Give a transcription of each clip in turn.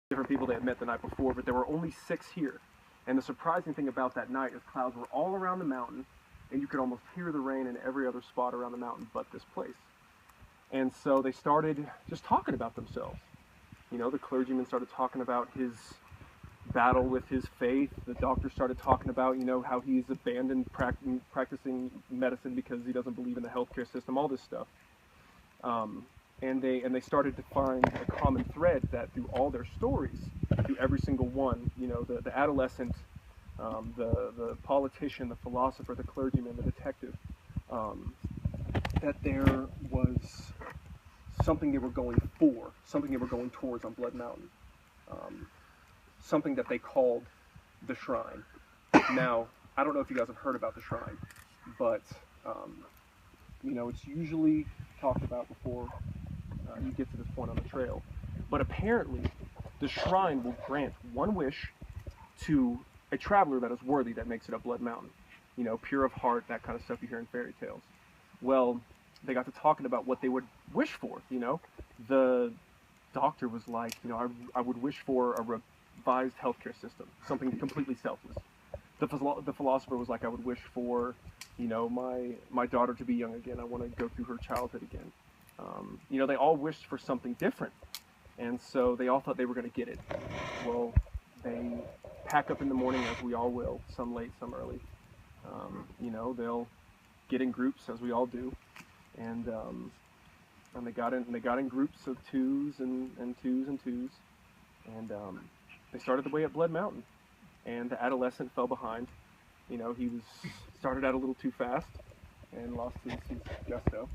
different people they had met the night before, but there were only 6 here. And the surprising thing about that night is clouds were all around the mountain, and you could almost hear the rain in every other spot around the mountain but this place. And so they started just talking about themselves. You know, the clergyman started talking about his battle with his faith. The doctor started talking about, you know, how he's abandoned practicing medicine because he doesn't believe in the healthcare system, all this stuff. And they started to find a common thread that through all their stories, through every single one, you know, the adolescent, the politician, the philosopher, the clergyman, the detective, that there was something they were going for, something they were going towards on Blood Mountain, something that they called the Shrine. Now, I don't know if you guys have heard about the Shrine, but you know, it's usually talked about before you get to this point on the trail. But apparently, the Shrine will grant one wish to a traveler that is worthy, that makes it up Blood Mountain. You know, pure of heart, that kind of stuff you hear in fairy tales. Well, they got to talking about what they would wish for, you know. The doctor was like, you know, I would wish for a revised healthcare system, something completely selfless. The philosopher was like, I would wish for, you know, my daughter to be young again. I want to go through her childhood again. You know, they all wished for something different. And so they all thought they were going to get it. Well, they pack up in the morning, as we all will, some late, some early. You know, they'll get in groups, as we all do. And they got in groups of 2s and 2s and 2s. And they started the way up Blood Mountain. And the adolescent fell behind. You know, he started out a little too fast and lost his gusto.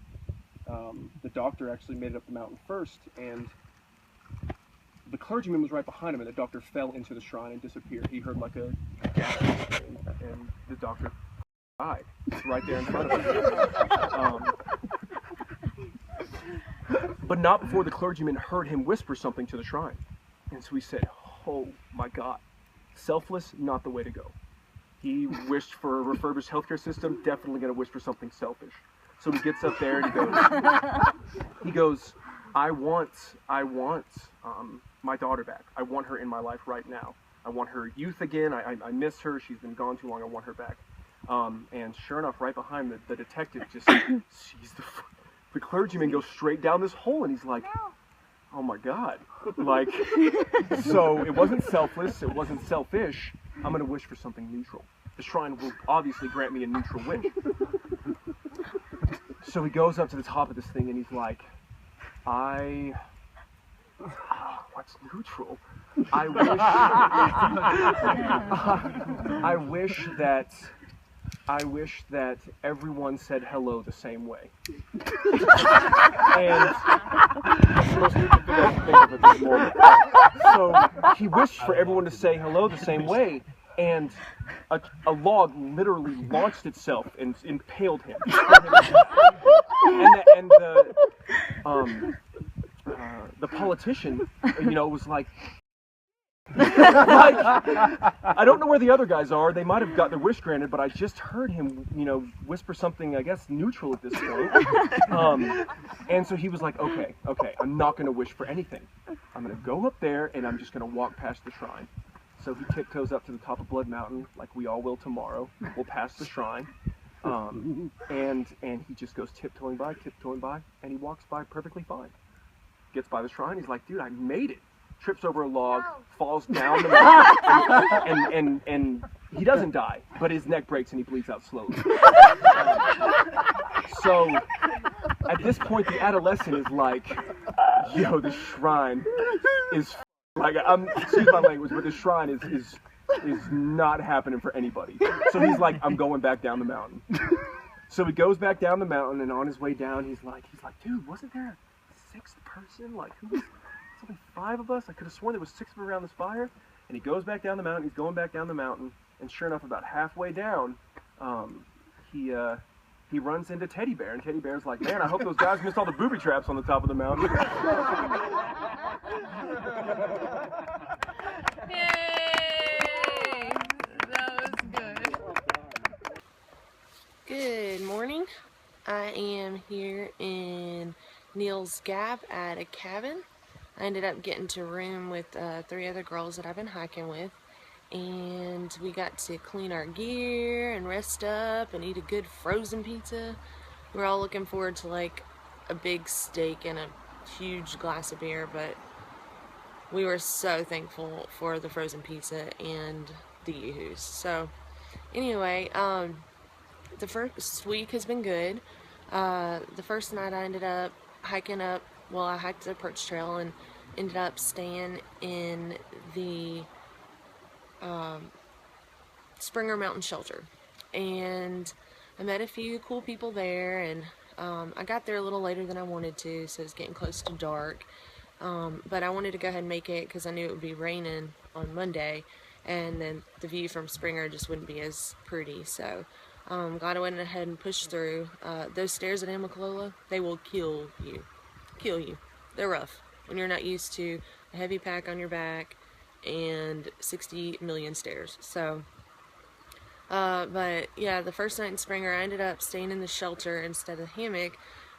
The doctor actually made it up the mountain first, and the clergyman was right behind him, and the doctor fell into the shrine and disappeared. He heard like a gasping scream, and the doctor died right there in front of him. But not before the clergyman heard him whisper something to the shrine. And so he said, oh my God, selfless, not the way to go. He wished for a refurbished healthcare system, definitely going to wish for something selfish. So he gets up there and he goes, I want my daughter back. I want her in my life right now. I want her youth again. I miss her. She's been gone too long. I want her back. And sure enough, right behind the detective just sees the clergyman go straight down this hole, and he's like, oh my God. Like, so it wasn't selfless. It wasn't selfish. I'm going to wish for something neutral. The shrine will obviously grant me a neutral wish. So he goes up to the top of this thing and he's like, what's neutral? I wish that everyone said hello the same way. And I'm supposed to think of it this morning. So he wished for everyone to say hello the same way, and a log literally launched itself and impaled him. And the politician, you know, was like, I don't know where the other guys are. They might have got their wish granted, but I just heard him, you know, whisper something, I guess, neutral at this point. And so he was like, okay, I'm not going to wish for anything. I'm going to go up there and I'm just going to walk past the shrine. So he tiptoes up to the top of Blood Mountain, like we all will tomorrow. We'll pass the shrine. And he just goes tiptoeing by, and he walks by perfectly fine. Gets by the shrine, he's like, dude, I made it. Trips over a log, falls down the mountain, and he doesn't die, but his neck breaks and he bleeds out slowly. So at this point, the adolescent is like, yo, the shrine is like, excuse my language, but the shrine is not happening for anybody. So he's like, I'm going back down the mountain. So he goes back down the mountain, and on his way down, he's like, dude, wasn't there a 6th person? Like, who was? It's only 5 of us. I could have sworn there was 6 of them around this fire. And he goes back down the mountain. He's going back down the mountain, and sure enough, about halfway down, he runs into Teddy Bear, and Teddy Bear's like, man, I hope those guys missed all the booby traps on the top of the mountain. Yay! That was good. Good morning. I am here in Neil's Gap at a cabin. I ended up getting to room with 3 other girls that I've been hiking with, and we got to clean our gear and rest up and eat a good frozen pizza. We're all looking forward to like a big steak and a huge glass of beer, but we were so thankful for the frozen pizza and the yoo-hoos. So anyway, the first week has been good. The first night I ended up hiking up, well, I hiked the Perch Trail and ended up staying in the Springer Mountain Shelter. And I met a few cool people there, and I got there a little later than I wanted to, so it was getting close to dark. But I wanted to go ahead and make it because I knew it would be raining on Monday, and then the view from Springer just wouldn't be as pretty. So glad I went ahead and pushed through. Those stairs at Amicalola, they will kill you. Kill you. They're rough when you're not used to a heavy pack on your back and 60 million stairs. So but yeah, the first night in Springer I ended up staying in the shelter instead of the hammock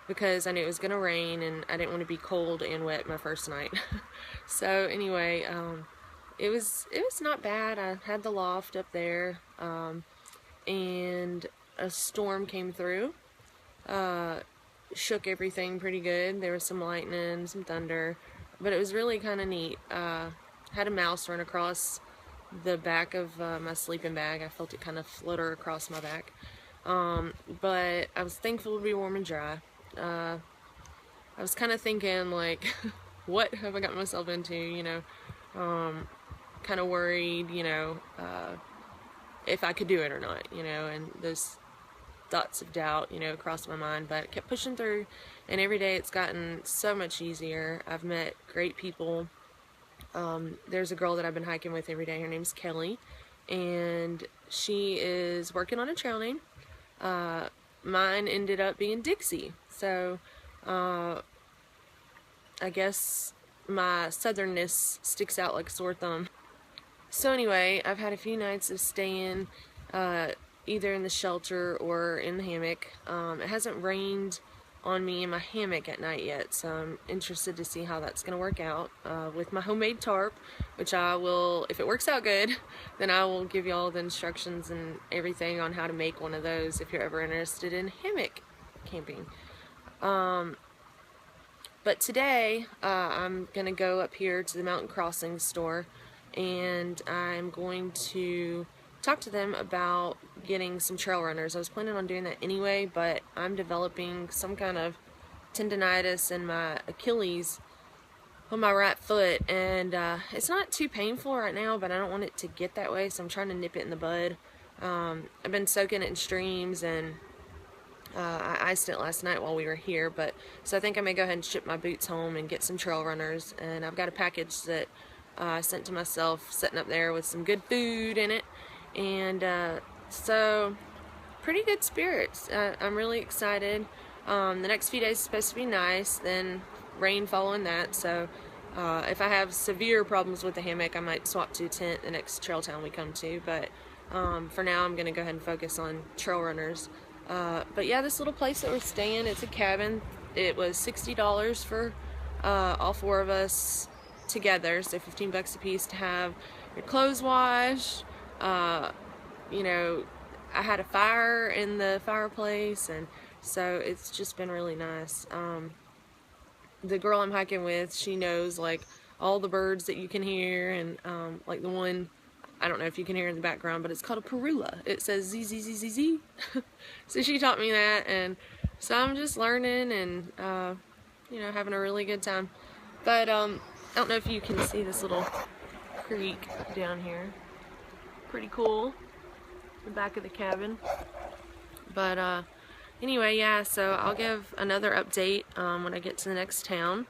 because I knew it was gonna rain and I didn't want to be cold and wet my first night. So anyway, it was not bad. I had the loft up there, and a storm came through, shook everything pretty good. There was some lightning, some thunder, but it was really kind of neat. Had a mouse run across the back of my sleeping bag. I felt it kind of flutter across my back, but I was thankful to be warm and dry. I was kind of thinking like, what have I got myself into, you know, kind of worried, you know, if I could do it or not, you know, and those thoughts of doubt, you know, crossed my mind, but I kept pushing through, and every day it's gotten so much easier. I've met great people. There's a girl that I've been hiking with every day. Her name's Kelly, and she is working on a trail name. Mine ended up being Dixie, so I guess my southernness sticks out like a sore thumb. So anyway, I've had a few nights of staying either in the shelter or in the hammock. It hasn't rained on me in my hammock at night yet, so I'm interested to see how that's going to work out with my homemade tarp, which I will, if it works out good, then I will give y'all the instructions and everything on how to make one of those if you're ever interested in hammock camping. But today I'm going to go up here to the Mountain Crossing store, and I'm going to talk to them about getting some trail runners. I was planning on doing that anyway, but I'm developing some kind of tendonitis in my Achilles on my right foot, and it's not too painful right now, but I don't want it to get that way, so I'm trying to nip it in the bud. I've been soaking it in streams, and I iced it last night while we were here, but so I think I may go ahead and ship my boots home and get some trail runners. And I've got a package that I sent to myself sitting up there with some good food in it, and so pretty good spirits. I'm really excited. The next few days is supposed to be nice, then rain following that, so if I have severe problems with the hammock, I might swap to a tent the next trail town we come to, but for now I'm going to go ahead and focus on trail runners. But yeah, this little place that we're staying, it's a cabin. It was $60 for all 4 of us together, so 15 bucks a piece to have your clothes washed. You know, I had a fire in the fireplace, and so it's just been really nice. The girl I'm hiking with, she knows like all the birds that you can hear, and like the one, I don't know if you can hear in the background, but it's called a parula. It says z z z z z. So she taught me that, and so I'm just learning and you know, having a really good time. But I don't know if you can see this little creek down here. Pretty cool. The back of the cabin. But anyway, yeah, so I'll give another update when I get to the next town.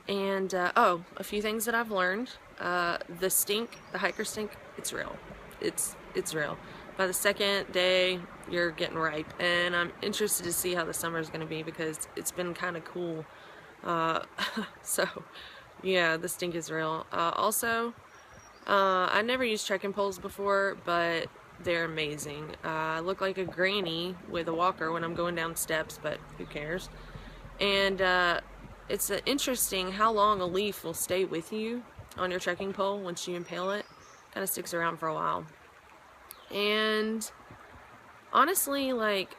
And oh, a few things that I've learned. The stink, the hiker stink, it's real. It's real. By the second day, you're getting ripe, and I'm interested to see how the summer is going to be because it's been kind of cool. So yeah, the stink is real. Also, I never used trekking poles before, but they're amazing. I look like a granny with a walker when I'm going down steps, but who cares? And it's interesting how long a leaf will stay with you on your trekking pole once you impale it. Kind of sticks around for a while. And honestly, like,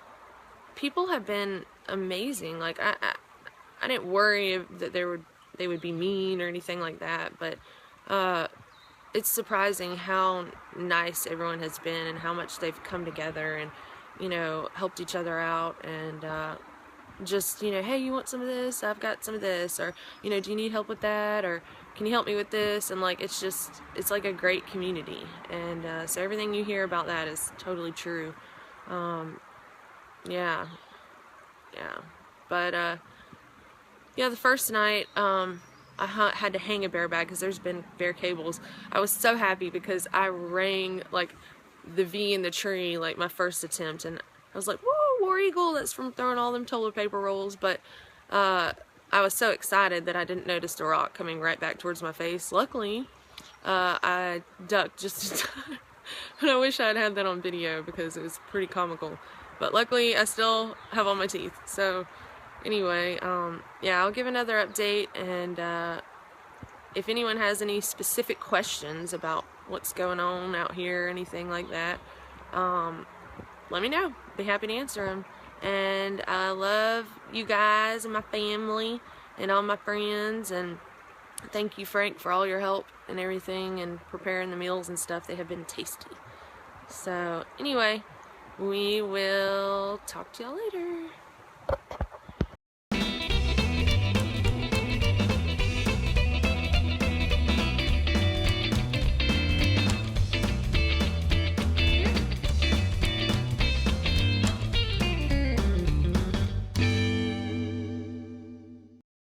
people have been amazing. Like, I didn't worry that they would be mean or anything like that, but it's surprising how nice everyone has been and how much they've come together and, you know, helped each other out, and just, you know, hey, you want some of this? I've got some of this, or, you know, do you need help with that, or can you help me with this? And like, it's like a great community, and so everything you hear about that is totally true. Yeah, but yeah, the first night I had to hang a bear bag because there's been bear cables. I was so happy because I rang like the V in the tree, like my first attempt, and I was like, whoa, War Eagle, that's from throwing all them toilet paper rolls. But I was so excited that I didn't notice the rock coming right back towards my face. Luckily, I ducked just in time. And I wish I had that on video because it was pretty comical. But luckily, I still have all my teeth. So anyway, yeah, I'll give another update, and if anyone has any specific questions about what's going on out here or anything like that, let me know. Be happy to answer them. And I love you guys and my family and all my friends, and thank you, Frank, for all your help and everything and preparing the meals and stuff. They have been tasty. So anyway, we will talk to y'all later.